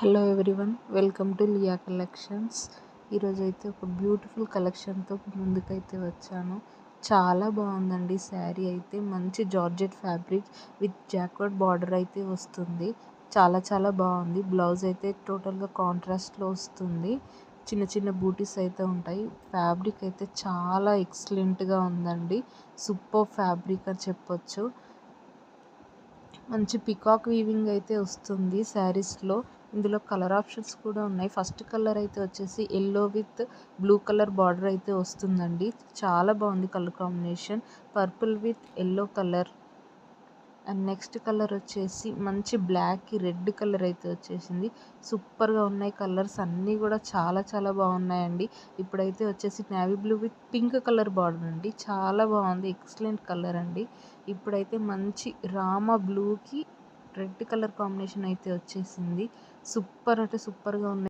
Hello everyone, welcome to Liya collections. ఈరోజు అయితే ఒక బ్యూటిఫుల్ కలెక్షన్తో ముందుకైతే వచ్చాను. చాలా బాగుందండి. శారీ అయితే మంచి georgette fabric with jacquard border అయితే వస్తుంది. చాలా చాలా బాగుంది. బ్లౌజ్ అయితే టోటల్గా కాంట్రాస్ట్లో వస్తుంది. చిన్న చిన్న బూటీస్ అయితే ఉంటాయి. ఫ్యాబ్రిక్ అయితే చాలా ఎక్సలెంట్గా ఉందండి. సూపర్ ఫ్యాబ్రిక్ అని చెప్పొచ్చు. మంచి పికాక్ వీవింగ్ అయితే వస్తుంది శారీస్లో. ఇందులో కలర్ ఆప్షన్స్ కూడా ఉన్నాయి. ఫస్ట్ కలర్ అయితే వచ్చేసి yellow with blue colour border అయితే వస్తుందండి. చాలా బాగుంది colour combination. Purple with yellow colour and next colour వచ్చేసి మంచి బ్లాక్కి రెడ్ కలర్ అయితే వచ్చేసింది. సూపర్గా ఉన్నాయి. కలర్స్ అన్నీ కూడా చాలా చాలా బాగున్నాయండి. ఇప్పుడైతే వచ్చేసి navy blue with pink colour border అండి. చాలా బాగుంది. ఎక్సలెంట్ కలర్ అండి. ఇప్పుడైతే మంచి రామా బ్లూకి రెడ్ కలర్ కాంబినేషన్ అయితే వచ్చేసింది. సూపర్ అంటే సూపర్గా ఉన్నాయి.